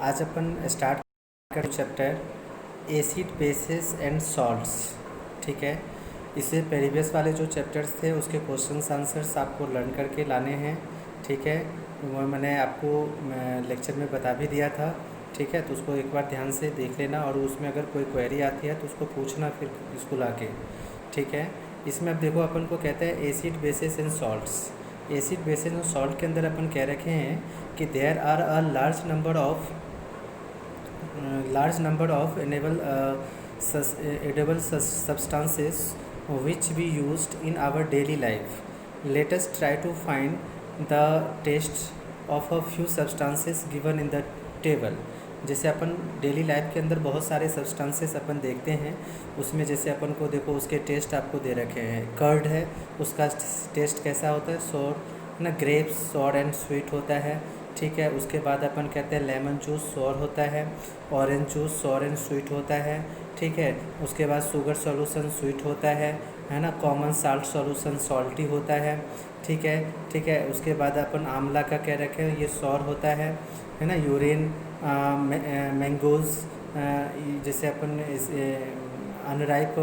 आज अपन स्टार्ट कर chapter acid bases and salts. ठीक है, इससे प्रीवियस वाले जो चैप्टर्स थे उसके क्वेश्चंस आंसर्स आपको लर्न करके लाने हैं। ठीक है, वो मैंने आपको लेक्चर में बता भी दिया था। ठीक है, तो उसको एक बार ध्यान से देख लेना और उसमें अगर कोई क्वेरी आती है तो उसको पूछना फिर स्कूल आके। ठीक है, इसमें अब देखो अपन को कहता है acid bases and salts. Acid bases and salt के अंदर अपन कह रखे हैं कि there are a large number of edible substances which we used in our daily life. Let us try to find the taste of a few substances given in the table. जैसे अपन daily life के अंदर बहुत सारे substances अपन देखते हैं, उसमें जैसे अपन को देखो उसके टेस्ट आपको दे रखे हैं। कर्ड है, उसका टेस्ट कैसा होता है? सोर ना, ग्रेप्स सॉर एंड स्वीट होता है। ठीक है, उसके बाद अपन कहते हैं लेमन जूस सॉर होता है, orange juice sour and sweet होता है। ठीक है, उसके बाद शुगर सॉल्यूशन स्वीट होता है ना। कॉमन साल्ट सॉल्यूशन सॉल्टी होता है। ठीक है, उसके बाद अपन आंवला का कह रखे हैं, ये सॉर होता है ना। यूरिन मैंगोज़, जैसे अपन इस अनराइप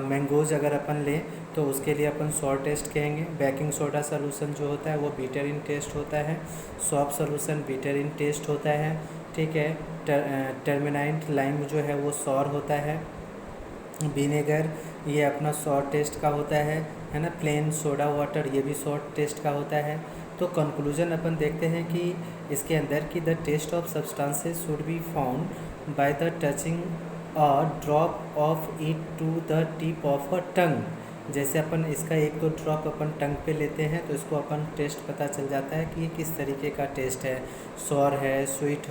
मैंगोज़ अगर अपन लें तो उसके लिए अपन सॉर टेस्ट कहेंगे। बेकिंग सोडा सॉल्यूशन जो होता है वो बीटर इन टेस्ट होता है। सॉप सॉल्यूशन बीटर इन टेस्ट होता है। ठीक है, टर्मिनाइट लाइम जो है वो सॉर होता है। विनेगर ये अपना सॉर टेस्ट का होता है ना। प्लेन सोडा वाटर ये भी सॉर टेस्ट का होता है। तो कंक्लूजन अपन देखते हैं कि इसके अंदर कि the test of substances should be found by the touching a drop of it to the tip of a tongue. जैसे अपन इसका एक दो ड्रॉप अपन टंग पे लेते हैं तो इसको अपन टेस्ट पता चल जाता है कि ये किस तरीके का टेस्ट है। सॉर है, स्वीट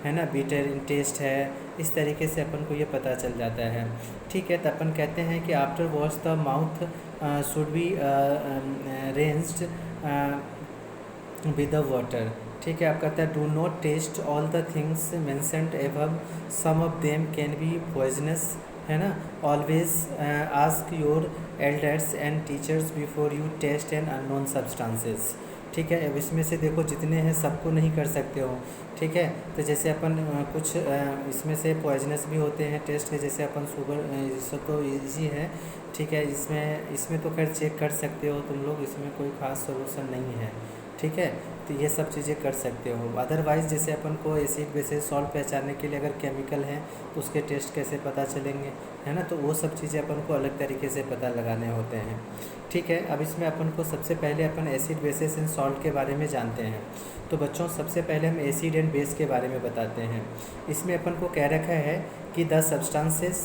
है ना, बीटर इन टेस्ट है। इस तरीके से अपन को ये पता चल जाता है। ठीक है, तो अपन कहते हैं कि after wash the mouth should be rinsed with the water. ठीक है, आप कहते हैं do not taste all the things mentioned above, some of them can be poisonous, है ना। Always ask your elders and teachers before you taste an unknown substances. ठीक है, अब इसमें से देखो जितने हैं सबको नहीं कर सकते हो। ठीक है, तो जैसे अपन कुछ इसमें से पॉइजनस भी होते हैं टेस्ट के, जैसे अपन शुगर सब तो ईजी है। ठीक है, इसमें तो खैर चेक कर सकते हो तुम लोग, इसमें कोई ख़ास सोल्यूशन नहीं है। ठीक है, तो ये सब चीज़ें कर सकते हो। अदरवाइज़ जैसे अपन को एसिड बेसिस सॉल्ट पहचानने के लिए अगर केमिकल हैं तो उसके टेस्ट कैसे पता चलेंगे, है ना। तो वो सब चीज़ें अपन को अलग तरीके से पता लगाने होते हैं। ठीक है, अब इसमें अपन को सबसे पहले अपन एसिड बेसिस एंड सॉल्ट के बारे में जानते हैं। तो बच्चों सबसे पहले हम एसिड एंड बेस के बारे में बताते हैं। इसमें अपन को कह रखा है कि the substances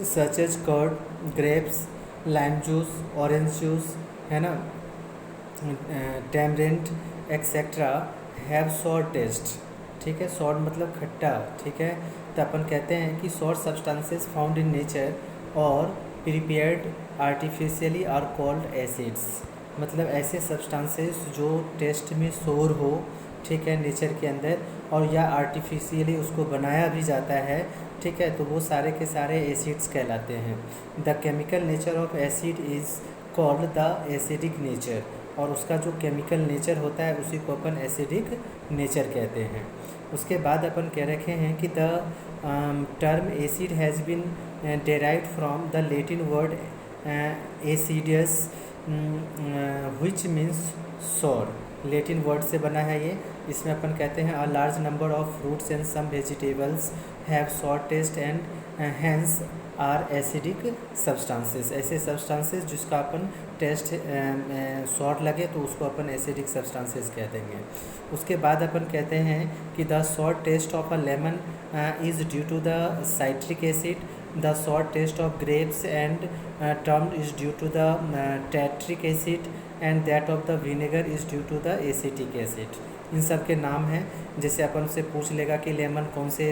such as curd, grapes, lime juice, orange juice, है ना, tamarind etcetera have sour taste. ठीक है, सॉर मतलब खट्टा। ठीक है, तो अपन कहते हैं कि sour substances found in nature और prepared artificially are called acids. मतलब ऐसे सब्सटेंसेस जो टेस्ट में सोर हो, ठीक है, नेचर के अंदर, और या आर्टिफिशियली उसको बनाया भी जाता है। ठीक है, तो वो सारे के सारे एसिड्स कहलाते हैं। The chemical nature of acid is called the acidic nature, और उसका जो केमिकल नेचर होता है उसी को अपन एसिडिक नेचर कहते हैं। उसके बाद अपन कह रखे हैं कि the term acid has been derived from the Latin word acidus which means sour. Latin word से बना है ये। इसमें अपन कहते हैं a large number of fruits and some vegetables have sour taste and hence are acidic substances. ऐसे substances जिसका अपन टेस्ट सॉर लगे तो उसको अपन एसिडिक सब्सटेंसेस कह देंगे। उसके बाद अपन कहते हैं कि the sour taste of a lemon is due to the citric acid, the sour taste of grapes and term is due to the tartaric acid, and that of the vinegar is due to the acetic acid. इन सब के नाम हैं। जैसे अपन से पूछ लेगा कि लेमन कौन से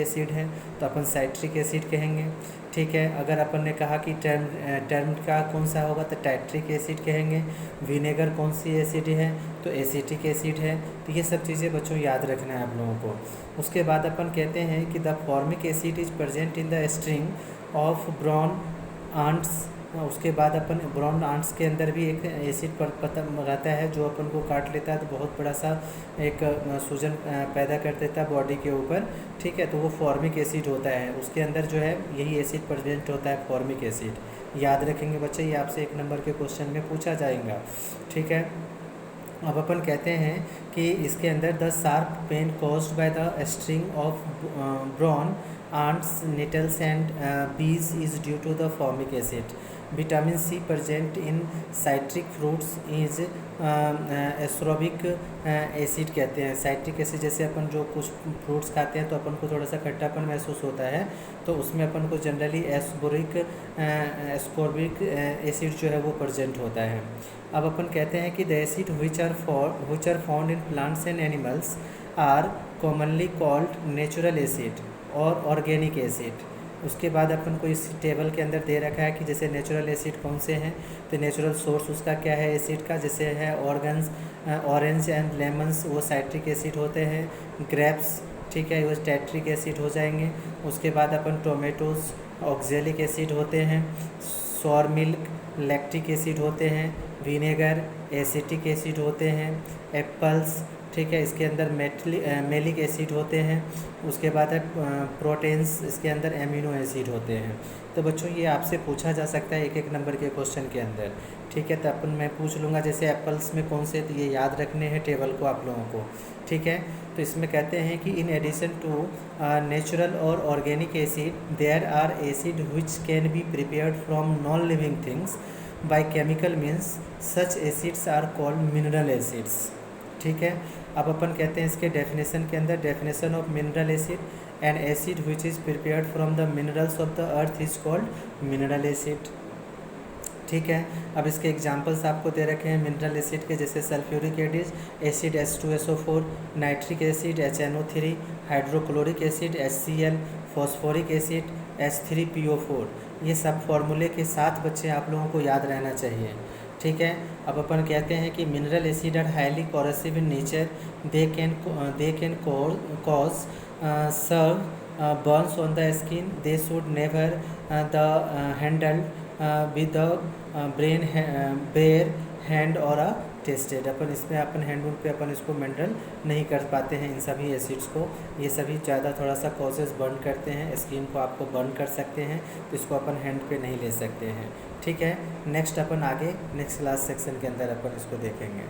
एसिड है तो अपन साइट्रिक एसिड कहेंगे। ठीक है, अगर अपन ने कहा कि टर्म का कौन सा होगा तो टैट्रिक एसिड कहेंगे। विनेगर कौन सी एसिड है तो एसिटिक एसिड है। तो ये सब चीज़ें बच्चों याद रखना है आप लोगों को। उसके बाद अपन कहते हैं कि the formic acid is present in the string of brown ants उसके बाद अपन ब्राउन आंट्स के अंदर भी एक एसिड पता रहता है जो अपन को काट लेता है तो बहुत बड़ा सा एक सूजन पैदा कर देता है बॉडी के ऊपर, ठीक है। तो वो फॉर्मिक एसिड होता है, उसके अंदर जो है यही एसिड प्रेजेंट होता है, फॉर्मिक एसिड। याद रखेंगे बच्चे, ये आपसे 1 नंबर के क्वेश्चन में पूछा जाएगा, ठीक है। अब अपन कहते हैं कि इसके अंदर the sharp pain caused by the string of brown ants, nettles and bees is due to the formic acid. Vitamin C present in citric fruits is ascorbic acid कहते हैं। साइट्रिक एसिड जैसे अपन जो कुछ फ्रूट्स खाते हैं तो अपन को थोड़ा सा खट्टापन महसूस होता है, तो उसमें अपन को जनरली एस्कॉर्बिक एसिड जो है वो प्रेजेंट होता है। अब अपन कहते हैं कि the acid which are found in plants and animals are commonly called natural acid और ऑर्गेनिक एसिड। उसके बाद अपन को इस टेबल के अंदर दे रखा है कि जैसे नेचुरल एसिड कौन से हैं, तो नेचुरल सोर्स उसका क्या है एसिड का, जैसे है ऑरेंज एंड लेमन्स वो साइट्रिक एसिड होते हैं, ग्रेप्स, ठीक है, वो स्टैट्रिक एसिड हो जाएंगे। उसके बाद अपन टोमेटोज ऑक्जेलिक एसिड होते हैं, सॉर मिल्क लैक्टिक एसिड होते हैं, विनेगर एसिटिक एसिड होते हैं, एप्पल्स, ठीक है, इसके अंदर मेलिक एसिड होते हैं। उसके बाद है प्रोटीन्स, इसके अंदर एमिनो एसिड होते हैं। तो बच्चों ये आपसे पूछा जा सकता है 1 नंबर के क्वेश्चन के अंदर, ठीक है। तो अपन मैं पूछ लूँगा जैसे एप्पल्स में कौन से, तो ये याद रखने हैं टेबल को आप लोगों को, ठीक है। तो इसमें कहते हैं कि इन एडिशन टू नेचुरल और organic acid there are acid which can be prepared from non living things by chemical means such acids are called mineral acids, ठीक है। अब अपन कहते हैं इसके डेफिनेशन के अंदर, definition of mineral acid, N acid which is prepared from the minerals of the earth is called mineral acid, ठीक है। अब इसके एग्जांपल्स आपको दे रखे हैं मिनरल एसिड के, जैसे sulphuric acid H2SO4, nitric acid HNO3, hydrochloric acid HCl, phosphoric acid H3PO4। ये सब फॉर्मूले के साथ बच्चे आप लोगों को याद रहना चाहिए, ठीक है। अब अपन कहते हैं कि mineral acid are highly corrosive in nature, they can cause severe burns on the skin, they should never the handle with the bare hand or a tested. अपन इसमें अपन हैंड पे अपन इसको मेंटल नहीं कर पाते हैं इन सभी एसिड्स को, ये सभी ज़्यादा थोड़ा सा कॉजेस बर्न करते हैं, स्किन को आपको बर्न कर सकते हैं, तो इसको अपन हैंड पे नहीं ले सकते हैं, ठीक है। नेक्स्ट अपन आगे नेक्स्ट क्लास सेक्शन के अंदर अपन इसको देखेंगे।